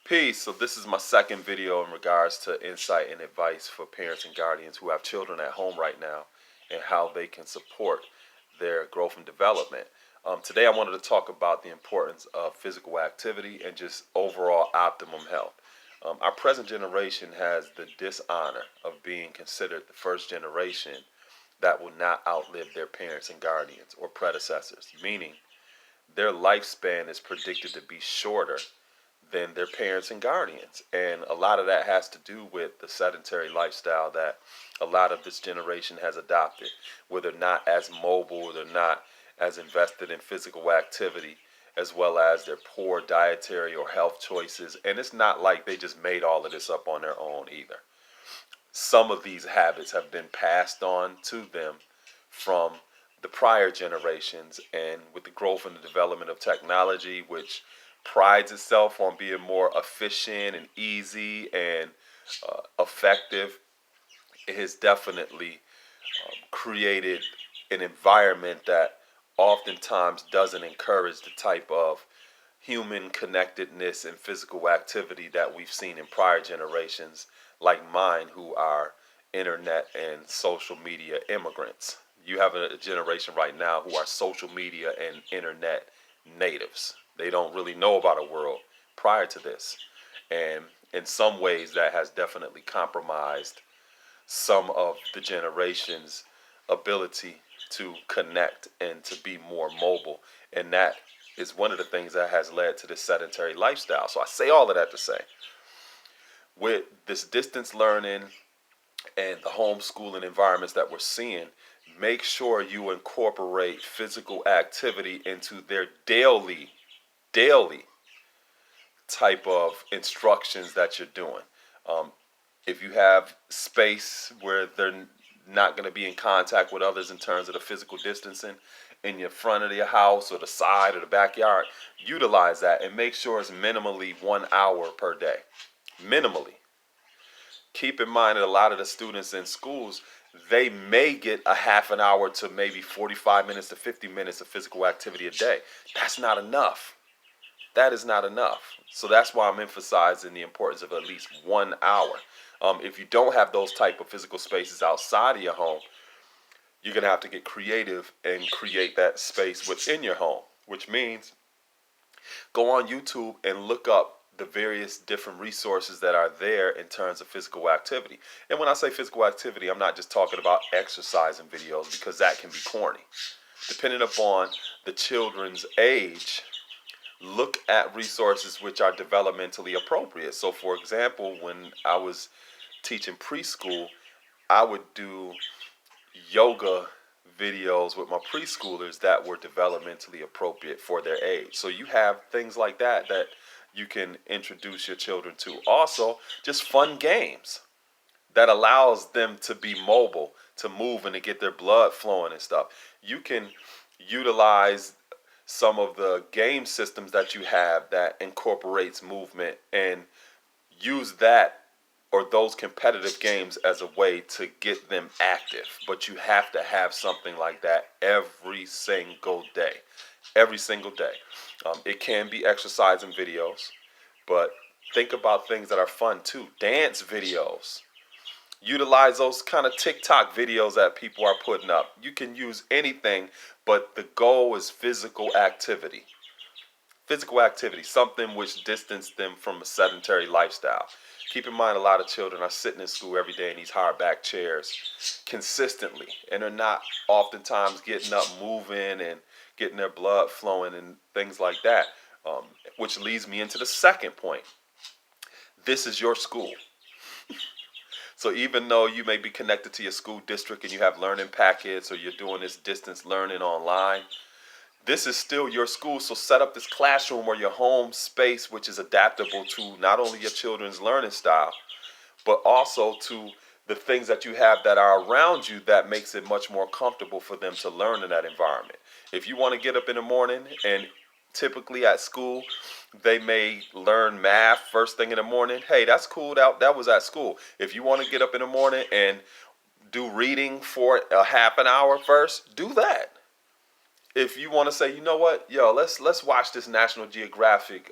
Peace. So this is my second video in regards to insight and advice for parents and guardians who have children at home right now and how they can support their growth and development. Today I wanted to talk about the importance of physical activity and just overall optimum health. Our present generation has the dishonor of being considered the first generation that will not outlive their parents and guardians or predecessors, meaning their lifespan is predicted to be shorter than their parents and guardians. And a lot of that has to do with the sedentary lifestyle that a lot of this generation has adopted, where they're not as mobile, they're not as invested in physical activity, as well as their poor dietary or health choices. And it's not like they just made all of this up on their own either. Some of these habits have been passed on to them from the prior generations, and with the growth and the development of technology, which prides itself on being more efficient and easy and effective, it has definitely created an environment that oftentimes doesn't encourage the type of human connectedness and physical activity that we've seen in prior generations, like mine, who are internet and social media immigrants. You have a generation right now who are social media and internet natives. They don't really know about a world prior to this. And in some ways, that has definitely compromised some of the generation's ability to connect and to be more mobile. And that is one of the things that has led to this sedentary lifestyle. So I say all of that to say, with this distance learning and the homeschooling environments that we're seeing, make sure you incorporate physical activity into their daily type of instructions that you're doing. If you have space where they're not going to be in contact with others in terms of the physical distancing in your front of your house or the side or the backyard, utilize that and make sure it's minimally 1 hour per day. Minimally. Keep in mind that a lot of the students in schools, they may get a half an hour to maybe 45 minutes to 50 minutes of physical activity a day. That's not enough. That is not enough. So that's why I'm emphasizing the importance of at least 1 hour. If you don't have those type of physical spaces outside of your home, you're going to have to get creative and create that space within your home, which means go on YouTube and look up the various different resources that are there in terms of physical activity. And when I say physical activity, I'm not just talking about exercising videos, because that can be corny. Depending upon the children's age, look at resources which are developmentally appropriate. So for example, when I was teaching preschool, I would do yoga videos with my preschoolers that were developmentally appropriate for their age. So you have things like that that you can introduce your children to. Also, just fun games that allows them to be mobile, to move and to get their blood flowing and stuff. You can utilize some of the game systems that you have that incorporates movement and use that or those competitive games as a way to get them active. But you have to have something like that every single day. Every single day. It can be exercising videos, but think about things that are fun too. Dance videos. Utilize those kind of TikTok videos that people are putting up. You can use anything, but the goal is physical activity. Physical activity, something which distance them from a sedentary lifestyle. Keep in mind, a lot of children are sitting in school every day in these hardback chairs consistently, and they're not oftentimes getting up, moving, and getting their blood flowing and things like that, which leads me into the second point. This is your school. So even though you may be connected to your school district and you have learning packets or you're doing this distance learning online, this is still your school. So set up this classroom or your home space which is adaptable to not only your children's learning style, but also to the things that you have that are around you that makes it much more comfortable for them to learn in that environment. If you want to get up in the morning, and typically at school they may learn math first thing in the morning, hey, that's cool. That was at school. If you want to get up in the morning and do reading for a half an hour first, do that. If you want to say, you know what, yo, let's watch this National Geographic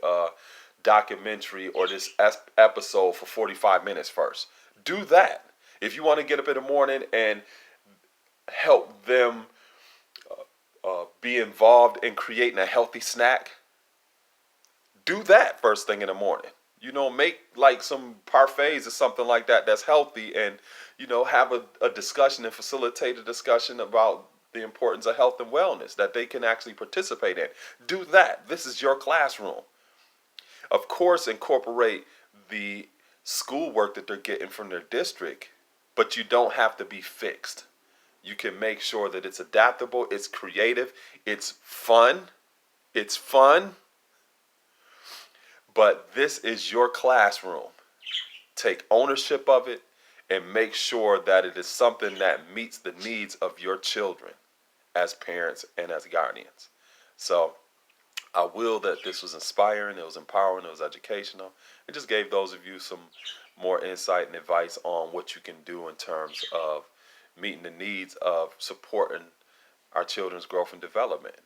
documentary or this episode for 45 minutes first. Do that. If you want to get up in the morning and help them be involved in creating a healthy snack, do that first thing in the morning. Make like some parfaits or something like that that's healthy, and have a discussion and facilitate a discussion about the importance of health and wellness that they can actually participate in. Do that. This is your classroom. Of course, incorporate the schoolwork that they're getting from their district, but you don't have to be fixed. You can make sure that it's adaptable, it's creative, it's fun. It's fun, but this is your classroom. Take ownership of it and make sure that it is something that meets the needs of your children as parents and as guardians. So I will that this was inspiring, it was empowering, it was educational. It just gave those of you some more insight and advice on what you can do in terms of meeting the needs of supporting our children's growth and development.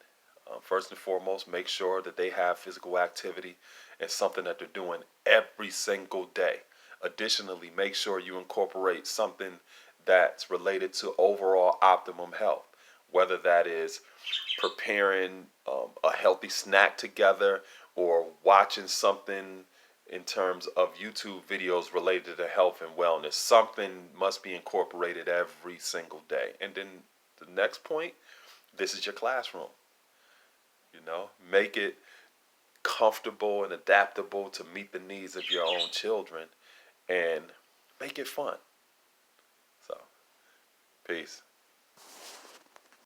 First and foremost, make sure that they have physical activity and something that they're doing every single day. Additionally, make sure you incorporate something that's related to overall optimum health, whether that is preparing a healthy snack together or watching something in terms of YouTube videos related to health and wellness. Something must be incorporated every single day. And then the next point, this is your classroom. Make it comfortable and adaptable to meet the needs of your own children and make it fun. So, peace.